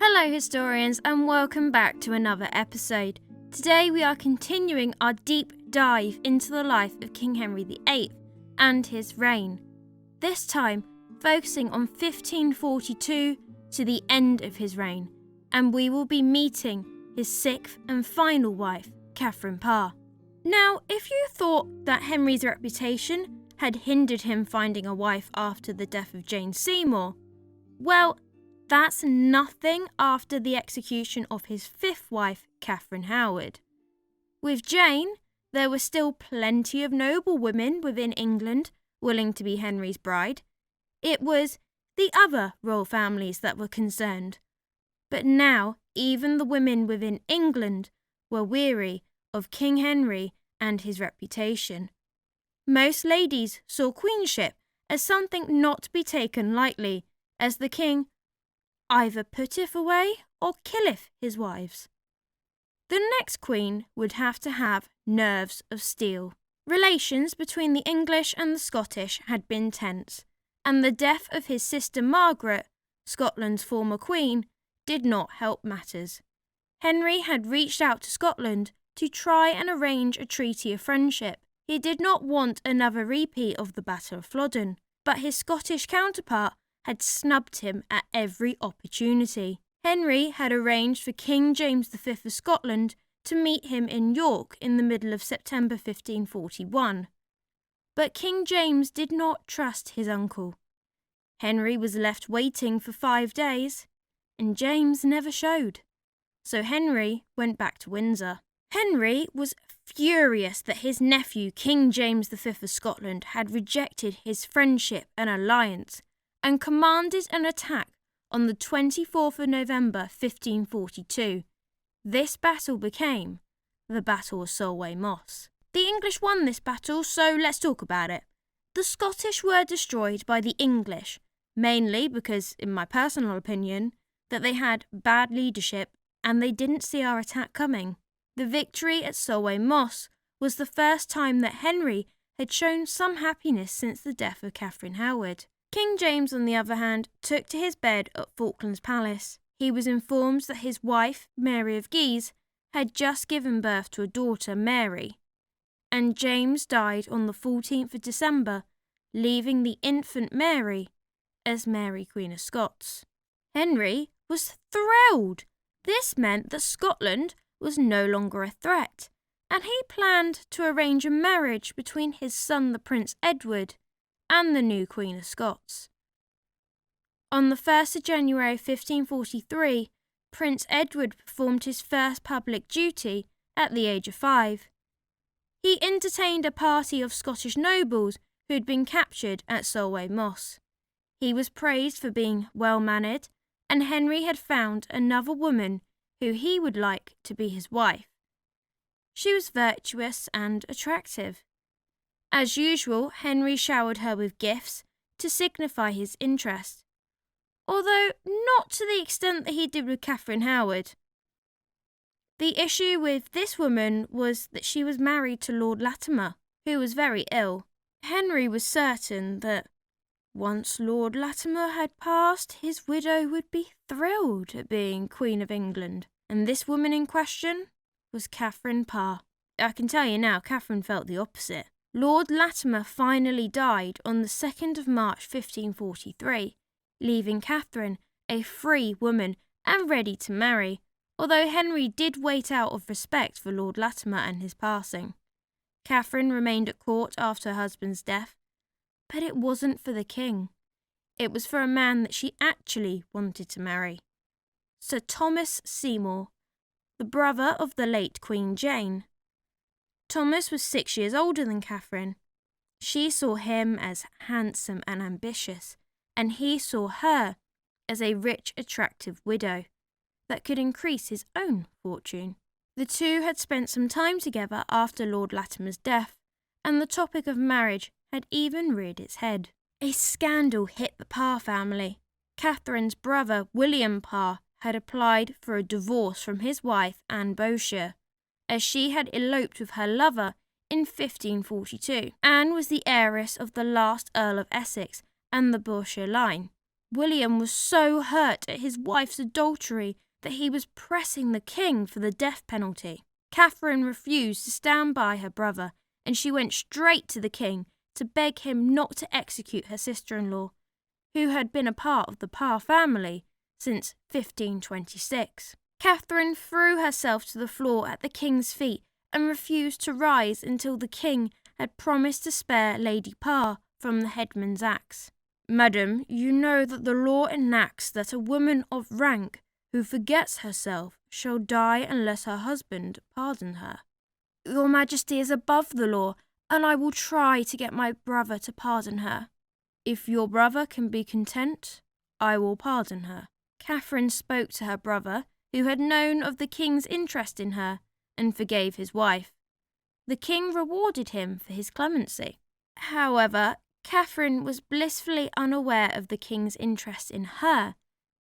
Hello historians and welcome back to another episode. Today we are continuing our deep dive into the life of King Henry VIII and his reign. This time focusing on 1542 to the end of his reign, and we will be meeting his sixth and final wife, Catherine Parr. Now, if you thought that Henry's reputation had hindered him finding a wife after the death of Jane Seymour, well, that's nothing after the execution of his fifth wife, Catherine Howard. With Jane, there were still plenty of noble women within England willing to be Henry's bride. It was the other royal families that were concerned. But now, even the women within England were weary of King Henry and his reputation. Most ladies saw queenship as something not to be taken lightly, as the king either putteth away or killeth his wives. The next queen would have to have nerves of steel. Relations between the English and the Scottish had been tense, and the death of his sister Margaret, Scotland's former queen, did not help matters. Henry had reached out to Scotland to try and arrange a treaty of friendship. He did not want another repeat of the Battle of Flodden, but his Scottish counterpart had snubbed him at every opportunity. Henry had arranged for King James V of Scotland to meet him in York in the middle of September 1541. But King James did not trust his uncle. Henry was left waiting for 5 days, and James never showed. So Henry went back to Windsor. Henry was furious that his nephew, King James V of Scotland, had rejected his friendship and alliance, and commanded an attack on the 24th of November 1542. This battle became the Battle of Solway Moss. The English won this battle, so let's talk about it. The Scottish were destroyed by the English, mainly because, in my personal opinion, that they had bad leadership and they didn't see our attack coming. The victory at Solway Moss was the first time that Henry had shown some happiness since the death of Catherine Howard. King James, on the other hand, took to his bed at Falkland's Palace. He was informed that his wife, Mary of Guise, had just given birth to a daughter, Mary, and James died on the 14th of December, leaving the infant Mary as Mary Queen of Scots. Henry was thrilled. This meant that Scotland was no longer a threat, and he planned to arrange a marriage between his son, the Prince Edward, and the new Queen of Scots. On the 1st of January 1543, Prince Edward performed his first public duty at the age of 5. He entertained a party of Scottish nobles who had been captured at Solway Moss. He was praised for being well-mannered, and Henry had found another woman who he would like to be his wife. She was virtuous and attractive. As usual, Henry showered her with gifts to signify his interest, although not to the extent that he did with Catherine Howard. The issue with this woman was that she was married to Lord Latimer, who was very ill. Henry was certain that once Lord Latimer had passed, his widow would be thrilled at being Queen of England, and this woman in question was Catherine Parr. I can tell you now, Catherine felt the opposite. Lord Latimer finally died on the 2nd of March 1543, leaving Catherine a free woman and ready to marry, although Henry did wait out of respect for Lord Latimer and his passing. Catherine remained at court after her husband's death, but it wasn't for the king. It was for a man that she actually wanted to marry. Sir Thomas Seymour, the brother of the late Queen Jane. Thomas was 6 years older than Catherine. She saw him as handsome and ambitious, and he saw her as a rich, attractive widow that could increase his own fortune. The two had spent some time together after Lord Latimer's death, and the topic of marriage had even reared its head. A scandal hit the Parr family. Catherine's brother, William Parr, had applied for a divorce from his wife, Anne Bourchier, as she had eloped with her lover in 1542. Anne was the heiress of the last Earl of Essex and the Bourchier line. William was so hurt at his wife's adultery that he was pressing the king for the death penalty. Catherine refused to stand by her brother, and she went straight to the king to beg him not to execute her sister-in-law, who had been a part of the Parr family since 1526. Catherine threw herself to the floor at the king's feet and refused to rise until the king had promised to spare Lady Parr from the headsman's axe. "Madam, you know that the law enacts that a woman of rank who forgets herself shall die unless her husband pardon her." "Your Majesty is above the law, and I will try to get my brother to pardon her." "If your brother can be content, I will pardon her." Catherine spoke to her brother, who had known of the king's interest in her, and forgave his wife. The king rewarded him for his clemency. However, Catherine was blissfully unaware of the king's interest in her,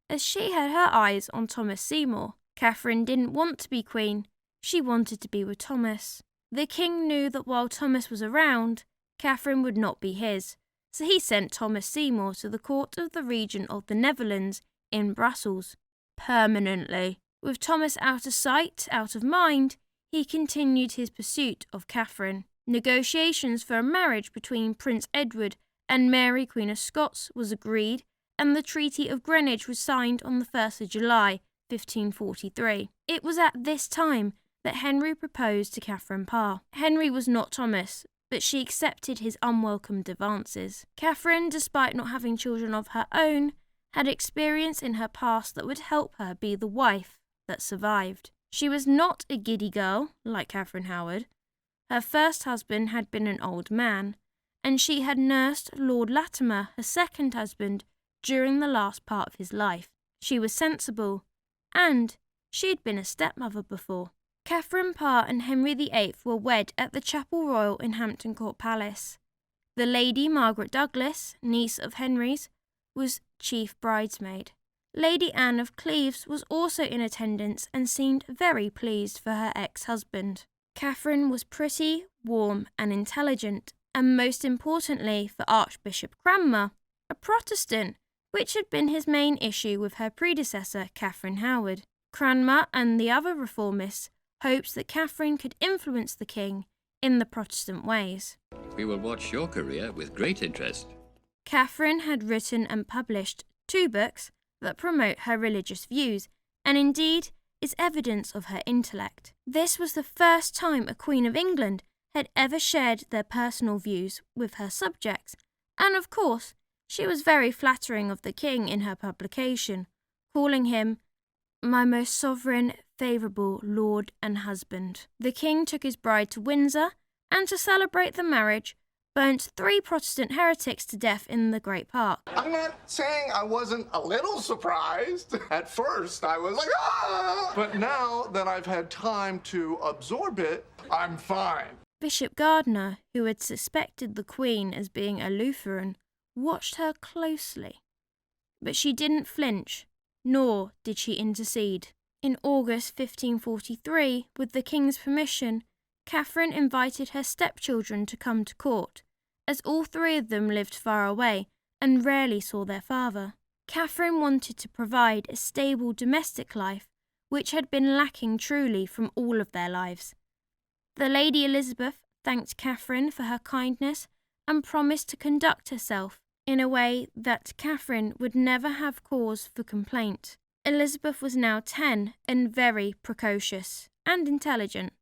as she had her eyes on Thomas Seymour. Catherine didn't want to be queen, she wanted to be with Thomas. The king knew that while Thomas was around, Catherine would not be his, so he sent Thomas Seymour to the court of the Regent of the Netherlands in Brussels, permanently. With Thomas out of sight, out of mind, he continued his pursuit of Catherine. Negotiations for a marriage between Prince Edward and Mary, Queen of Scots, was agreed, and the Treaty of Greenwich was signed on the 1st of July, 1543. It was at this time that Henry proposed to Catherine Parr. Henry was not Thomas, but she accepted his unwelcomed advances. Catherine, despite not having children of her own, had experience in her past that would help her be the wife that survived. She was not a giddy girl like Catherine Howard. Her first husband had been an old man, and she had nursed Lord Latimer, her second husband, during the last part of his life. She was sensible, and she had been a stepmother before. Catherine Parr and Henry VIII were wed at the Chapel Royal in Hampton Court Palace. The Lady Margaret Douglas, niece of Henry's, was chief bridesmaid. Lady Anne of Cleves was also in attendance and seemed very pleased for her ex-husband. Catherine was pretty, warm and intelligent, and most importantly for Archbishop Cranmer, a Protestant, which had been his main issue with her predecessor, Catherine Howard. Cranmer and the other reformists hoped that Catherine could influence the king in the Protestant ways. "We will watch your career with great interest." Catherine had written and published 2 books that promote her religious views, and indeed is evidence of her intellect. This was the first time a Queen of England had ever shared their personal views with her subjects, and of course she was very flattering of the king in her publication, calling him "my most sovereign, favourable lord and husband." The king took his bride to Windsor, and to celebrate the marriage, burnt 3 Protestant heretics to death in the Great Park. I'm not saying I wasn't a little surprised. At first, I was like, ah! But now that I've had time to absorb it, I'm fine. Bishop Gardiner, who had suspected the Queen as being a Lutheran, watched her closely. But she didn't flinch, nor did she intercede. In August 1543, with the king's permission, Catherine invited her stepchildren to come to court, as all 3 of them lived far away and rarely saw their father. Catherine wanted to provide a stable domestic life, which had been lacking truly from all of their lives. The Lady Elizabeth thanked Catherine for her kindness and promised to conduct herself in a way that Catherine would never have cause for complaint. Elizabeth was now 10 and very precocious and intelligent.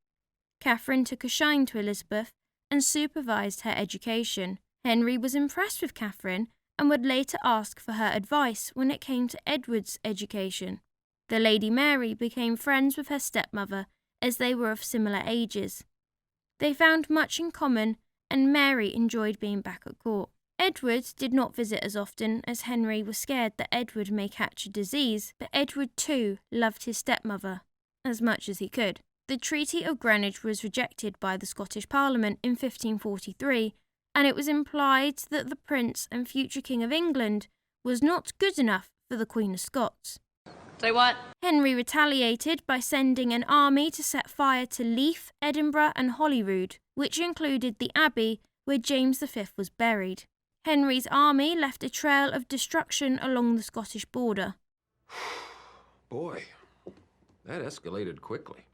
Catherine took a shine to Elizabeth and supervised her education. Henry was impressed with Catherine and would later ask for her advice when it came to Edward's education. The Lady Mary became friends with her stepmother as they were of similar ages. They found much in common, and Mary enjoyed being back at court. Edward did not visit as often, as Henry was scared that Edward may catch a disease, but Edward too loved his stepmother as much as he could. The Treaty of Greenwich was rejected by the Scottish Parliament in 1543, and it was implied that the Prince and future King of England was not good enough for the Queen of Scots. Say what? Henry retaliated by sending an army to set fire to Leith, Edinburgh and Holyrood, which included the abbey where James V was buried. Henry's army left a trail of destruction along the Scottish border. Boy, that escalated quickly.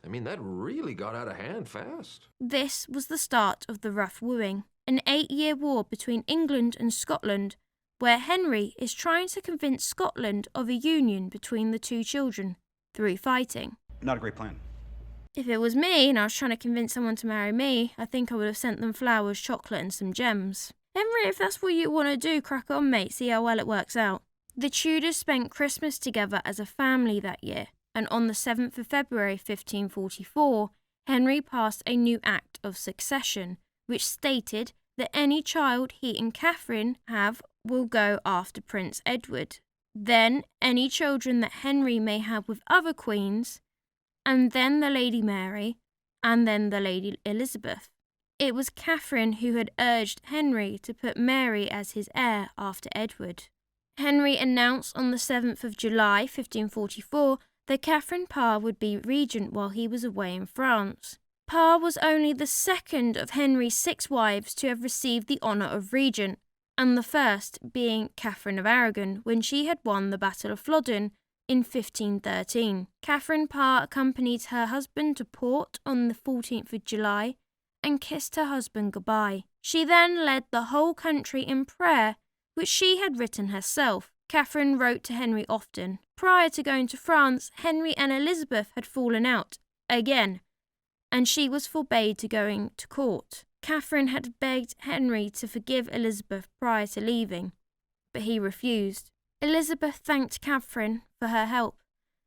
I mean, that really got out of hand fast. This was the start of the Rough Wooing, an 8-year war between England and Scotland, where Henry is trying to convince Scotland of a union between the two children through fighting. Not a great plan. If it was me and I was trying to convince someone to marry me, I think I would have sent them flowers, chocolate and some gems. Henry, if that's what you want to do, crack on, mate, see how well it works out. The Tudors spent Christmas together as a family that year, and on the 7th of February 1544, Henry passed a new Act of Succession, which stated that any child he and Catherine have will go after Prince Edward. Then any children that Henry may have with other queens, and then the Lady Mary, and then the Lady Elizabeth. It was Catherine who had urged Henry to put Mary as his heir after Edward. Henry announced on the 7th of July 1544 that Catherine Parr would be regent while he was away in France. Parr was only the second of Henry's 6 wives to have received the honour of regent, and the first being Catherine of Aragon when she had won the Battle of Flodden in 1513. Catherine Parr accompanied her husband to port on the 14th of July and kissed her husband goodbye. She then led the whole country in prayer, which she had written herself. Catherine wrote to Henry often. Prior to going to France, Henry and Elizabeth had fallen out again, and she was forbade to going to court. Catherine had begged Henry to forgive Elizabeth prior to leaving, but he refused. Elizabeth thanked Catherine for her help.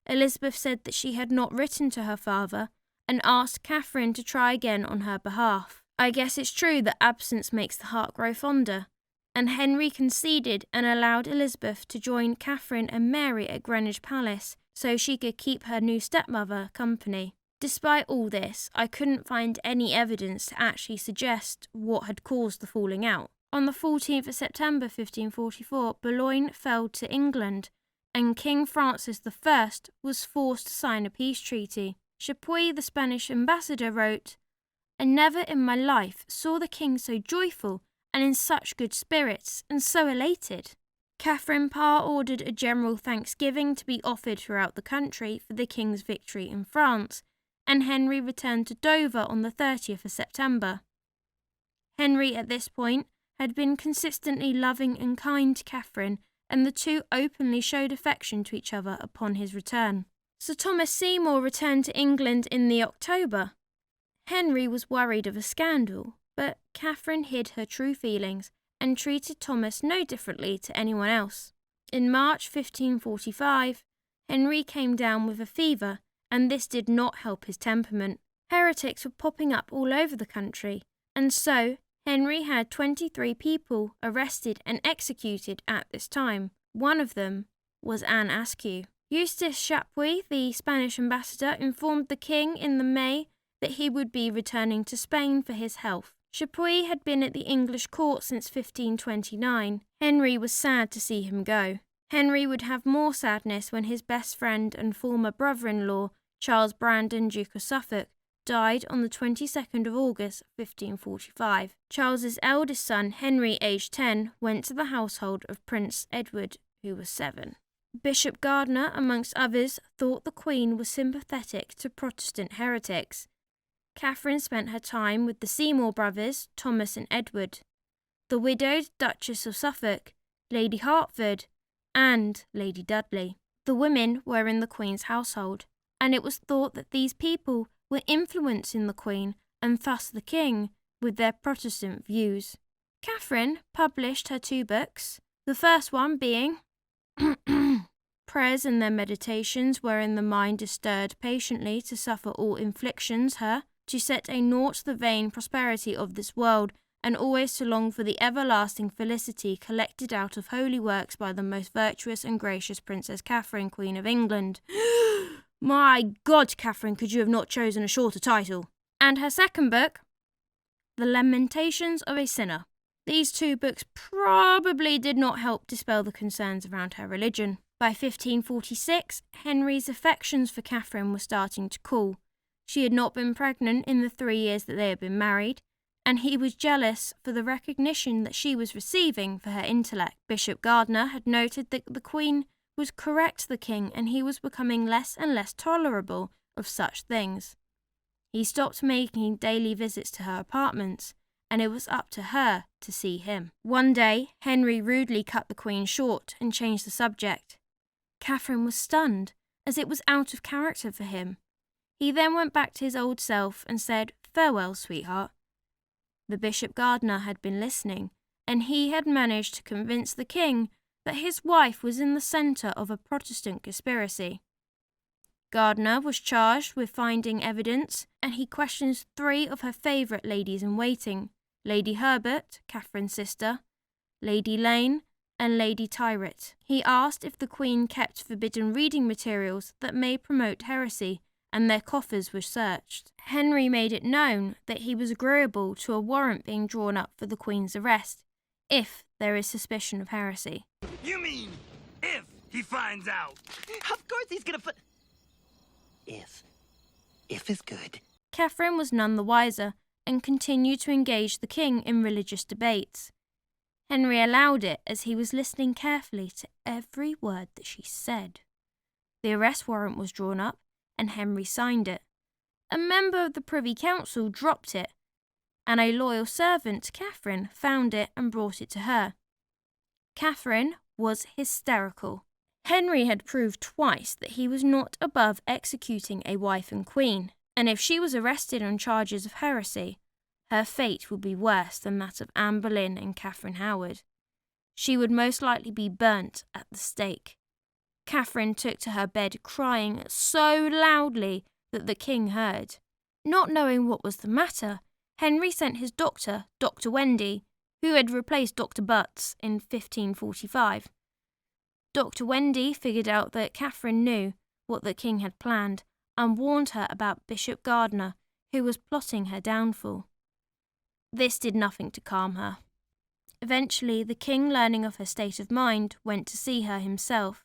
Elizabeth said that she had not written to her father and asked Catherine to try again on her behalf. I guess it's true that absence makes the heart grow fonder, and Henry conceded and allowed Elizabeth to join Catherine and Mary at Greenwich Palace so she could keep her new stepmother company. Despite all this, I couldn't find any evidence to actually suggest what had caused the falling out. On the 14th of September 1544, Boleyn fell to England, and King Francis I was forced to sign a peace treaty. Chapuis, the Spanish ambassador, wrote, "I never in my life saw the king so joyful and in such good spirits, and so elated." Catherine Parr ordered a general thanksgiving to be offered throughout the country for the king's victory in France, and Henry returned to Dover on the 30th of September. Henry, at this point, had been consistently loving and kind to Catherine, and the two openly showed affection to each other upon his return. Sir Thomas Seymour returned to England in the October. Henry was worried of a scandal, but Catherine hid her true feelings and treated Thomas no differently to anyone else. In March 1545, Henry came down with a fever, and this did not help his temperament. Heretics were popping up all over the country, and so Henry had 23 people arrested and executed at this time. One of them was Anne Askew. Eustace Chapuis, the Spanish ambassador, informed the king in the May that he would be returning to Spain for his health. Chapuis had been at the English court since 1529. Henry was sad to see him go. Henry would have more sadness when his best friend and former brother-in-law, Charles Brandon, Duke of Suffolk, died on the 22nd of August 1545. Charles's eldest son, Henry, aged 10, went to the household of Prince Edward, who was 7. Bishop Gardiner, amongst others, thought the Queen was sympathetic to Protestant heretics. Catherine spent her time with the Seymour brothers, Thomas and Edward, the widowed Duchess of Suffolk, Lady Hertford, and Lady Dudley. The women were in the Queen's household, and it was thought that these people were influencing the Queen and thus the King with their Protestant views. Catherine published her 2 books, the first one being Prayers and Their Meditations, wherein the mind is stirred patiently to suffer all inflictions her, to set a naught the vain prosperity of this world, and always to long for the everlasting felicity collected out of holy works by the most virtuous and gracious Princess Catherine, Queen of England. My God, Catherine, could you have not chosen a shorter title? And her second book, The Lamentations of a Sinner. These 2 books probably did not help dispel the concerns around her religion. By 1546, Henry's affections for Catherine were starting to cool. She had not been pregnant in the 3 years that they had been married, and he was jealous for the recognition that she was receiving for her intellect. Bishop Gardiner had noted that the Queen would correct the king, and he was becoming less and less tolerable of such things. He stopped making daily visits to her apartments, and it was up to her to see him. One day, Henry rudely cut the Queen short and changed the subject. Catherine was stunned, as it was out of character for him. He then went back to his old self and said, "Farewell, sweetheart." The Bishop Gardiner had been listening, and he had managed to convince the king that his wife was in the centre of a Protestant conspiracy. Gardiner was charged with finding evidence, and he questioned 3 of her favourite ladies-in-waiting, Lady Herbert, Catherine's sister, Lady Lane, and Lady Tyrwhitt. He asked if the Queen kept forbidden reading materials that may promote heresy, and their coffers were searched. Henry made it known that he was agreeable to a warrant being drawn up for the Queen's arrest, if there is suspicion of heresy. You mean if he finds out? Of course he's gonna put... If is good. Catherine was none the wiser, and continued to engage the king in religious debates. Henry allowed it, as he was listening carefully to every word that she said. The arrest warrant was drawn up, and Henry signed it. A member of the Privy Council dropped it, and a loyal servant, Catherine, found it and brought it to her. Catherine was hysterical. Henry had proved twice that he was not above executing a wife and queen, and if she was arrested on charges of heresy, her fate would be worse than that of Anne Boleyn and Catherine Howard. She would most likely be burnt at the stake. Catherine took to her bed crying so loudly that the king heard. Not knowing what was the matter, Henry sent his doctor, Dr. Wendy, who had replaced Dr. Butts in 1545. Dr. Wendy figured out that Catherine knew what the king had planned and warned her about Bishop Gardiner, who was plotting her downfall. This did nothing to calm her. Eventually, the king, learning of her state of mind, went to see her himself.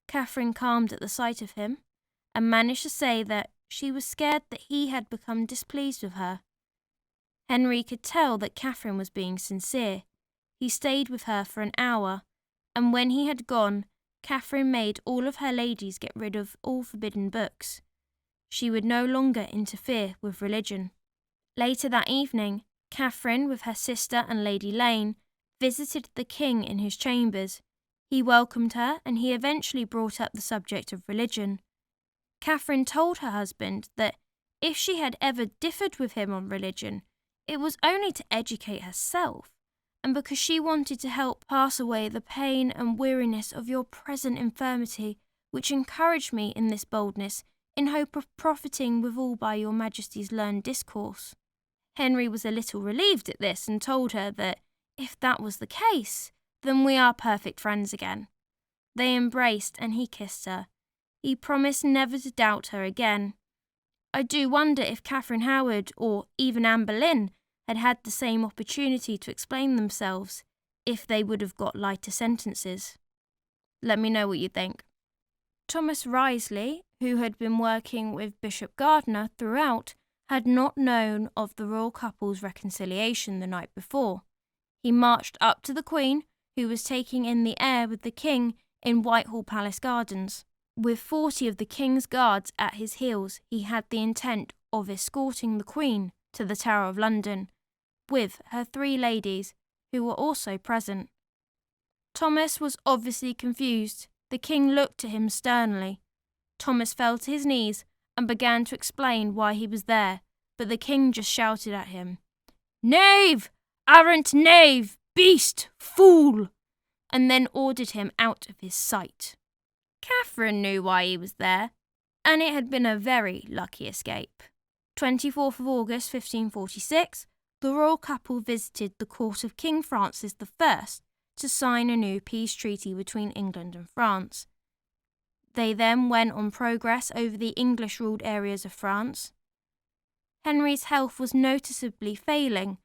Catherine calmed at the sight of him, and managed to say that she was scared that he had become displeased with her. Henry could tell that Catherine was being sincere. He stayed with her for an hour, and when he had gone, Catherine made all of her ladies get rid of all forbidden books. She would no longer interfere with religion. Later that evening, Catherine, with her sister and Lady Lane, visited the king in his chambers. He welcomed her, and he eventually brought up the subject of religion. Catherine told her husband that if she had ever differed with him on religion, it was only to educate herself, and because she wanted to help pass away the pain and weariness of your present infirmity, which encouraged me in this boldness, in hope of profiting withal by your Majesty's learned discourse. Henry was a little relieved at this, and told her that if that was the case, then we are perfect friends again. They embraced, and he kissed her. He promised never to doubt her again. I do wonder if Catherine Howard, or even Anne Boleyn, had had the same opportunity to explain themselves, if they would have got lighter sentences. Let me know what you think. Thomas Wriothesley, who had been working with Bishop Gardiner throughout, had not known of the royal couple's reconciliation the night before. He marched up to the Queen, who was taking in the air with the King in Whitehall Palace Gardens. With 40 of the King's guards at his heels, he had the intent of escorting the Queen to the Tower of London, with her 3 ladies, who were also present. Thomas was obviously confused. The King looked at him sternly. Thomas fell to his knees and began to explain why he was there, but the King just shouted at him, "Knave! Arrant knave! Beast! Fool!" and then ordered him out of his sight. Catherine knew why he was there, and it had been a very lucky escape. 24th of August 1546, the royal couple visited the court of King Francis I to sign a new peace treaty between England and France. They then went on progress over the English-ruled areas of France. Henry's health was noticeably failing.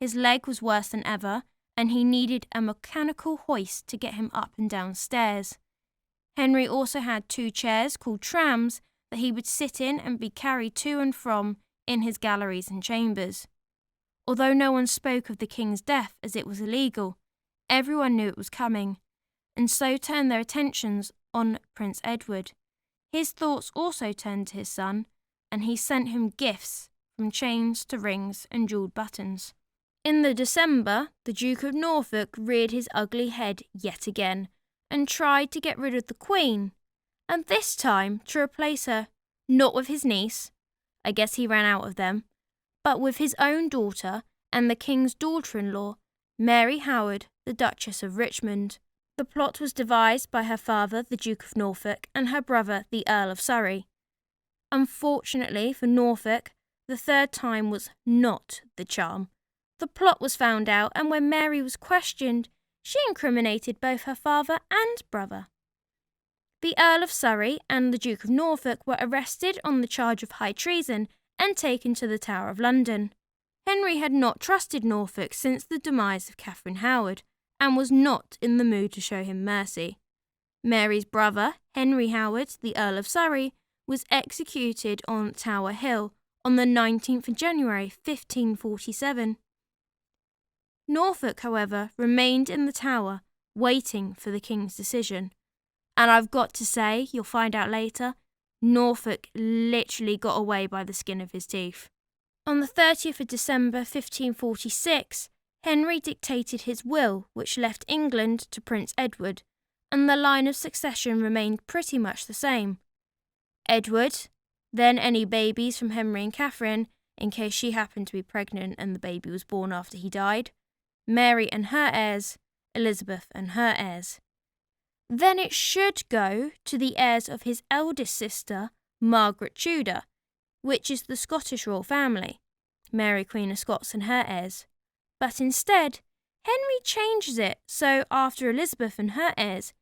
His leg was worse than ever, and he needed a mechanical hoist to get him up and down stairs. Henry also had 2 chairs called trams that he would sit in and be carried to and from in his galleries and chambers. Although no one spoke of the king's death as it was illegal, everyone knew it was coming, and so turned their attentions on Prince Edward. His thoughts also turned to his son, and he sent him gifts, from chains to rings and jewelled buttons. In the December, the Duke of Norfolk reared his ugly head yet again, and tried to get rid of the Queen, and this time to replace her, not with his niece, I guess he ran out of them, but with his own daughter and the King's daughter-in-law, Mary Howard, the Duchess of Richmond. The plot was devised by her father, the Duke of Norfolk, and her brother, the Earl of Surrey. Unfortunately for Norfolk, the third time was not the charm. The plot was found out, and when Mary was questioned, she incriminated both her father and brother. The Earl of Surrey and the Duke of Norfolk were arrested on the charge of high treason and taken to the Tower of London. Henry had not trusted Norfolk since the demise of Catherine Howard, and was not in the mood to show him mercy. Mary's brother, Henry Howard, the Earl of Surrey, was executed on Tower Hill on the 19th of January 1547. Norfolk, however, remained in the Tower, waiting for the King's decision. And I've got to say, you'll find out later, Norfolk literally got away by the skin of his teeth. On the 30th of December 1546, Henry dictated his will, which left England to Prince Edward, and the line of succession remained pretty much the same. Edward, then any babies from Henry and Catherine, in case she happened to be pregnant and the baby was born after he died, Mary and her heirs, Elizabeth and her heirs. Then it should go to the heirs of his eldest sister, Margaret Tudor, which is the Scottish royal family, Mary Queen of Scots and her heirs. But instead, Henry changes it so after Elizabeth and her heirs,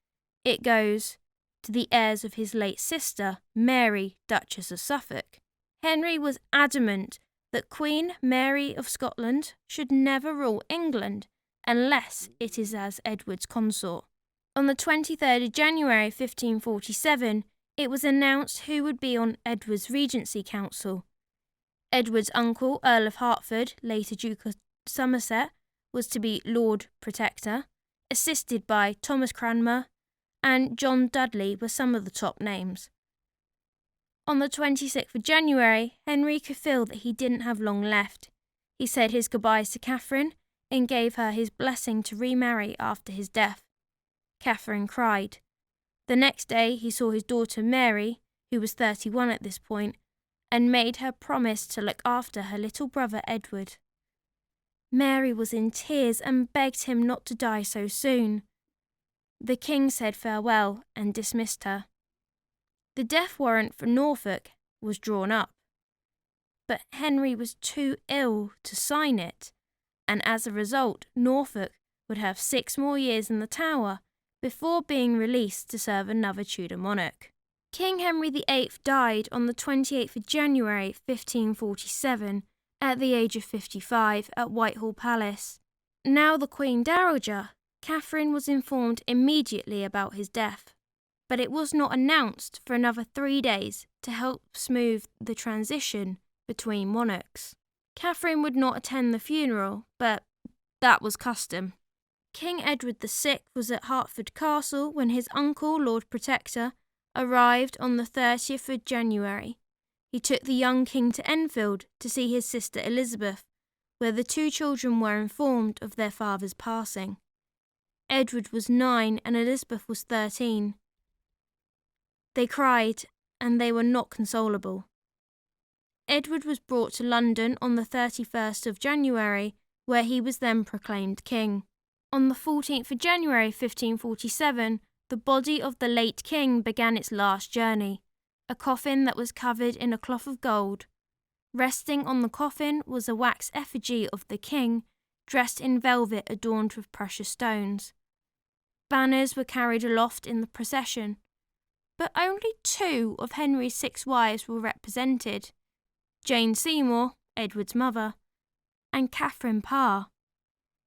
it goes to the heirs of his late sister, Mary, Duchess of Suffolk. Henry was adamant that Queen Mary of Scotland should never rule England unless it is as Edward's consort. On the 23rd of January 1547, it was announced who would be on Edward's Regency Council. Edward's uncle, Earl of Hertford, later Duke of Somerset, was to be Lord Protector, assisted by Thomas Cranmer and John Dudley were some of the top names. On the 26th of January, Henry could feel that he didn't have long left. He said his goodbyes to Catherine and gave her his blessing to remarry after his death. Catherine cried. The next day he saw his daughter Mary, who was 31 at this point, and made her promise to look after her little brother Edward. Mary was in tears and begged him not to die so soon. The king said farewell and dismissed her. The death warrant for Norfolk was drawn up, but Henry was too ill to sign it, and as a result, Norfolk would have 6 more years in the Tower before being released to serve another Tudor monarch. King Henry VIII died on the 28th of January 1547 at the age of 55 at Whitehall Palace. Now the Queen Dowager, Catherine was informed immediately about his death, but it was not announced for another 3 days to help smooth the transition between monarchs. Catherine would not attend the funeral, but that was custom. King Edward VI was at Hertford Castle when his uncle, Lord Protector, arrived on the 30th of January. He took the young king to Enfield to see his sister Elizabeth, where the 2 children were informed of their father's passing. Edward was 9 and Elizabeth was 13. They cried, and they were not consolable. Edward was brought to London on the 31st of January, where he was then proclaimed king. On the 14th of January 1547, the body of the late king began its last journey, a coffin that was covered in a cloth of gold. Resting on the coffin was a wax effigy of the king, dressed in velvet adorned with precious stones. Banners were carried aloft in the procession, but only 2 of Henry's 6 wives were represented, Jane Seymour, Edward's mother, and Catherine Parr.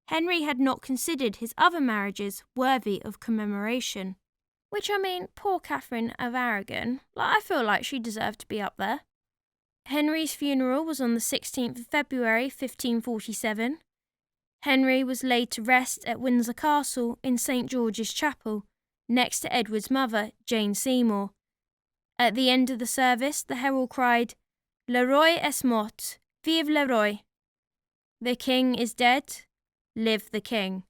Henry had not considered his other marriages worthy of commemoration. Which, I mean, poor Catherine of Aragon, I feel like she deserved to be up there. Henry's funeral was on the 16th of February 1547. Henry was laid to rest at Windsor Castle in St George's Chapel, next to Edward's mother, Jane Seymour. At the end of the service, the herald cried, "Le roi est mort, vive le roi!" The king is dead, live the king.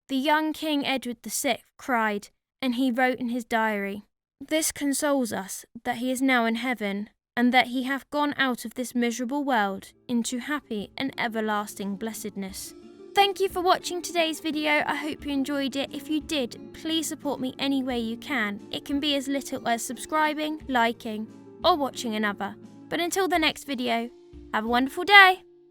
The young King Edward VI cried, and he wrote in his diary, "This consoles us that he is now in heaven, and that he hath gone out of this miserable world into happy and everlasting blessedness." Thank you for watching today's video. I hope you enjoyed it. If you did, please support me any way you can. It can be as little as subscribing, liking, or watching another. But until the next video, have a wonderful day.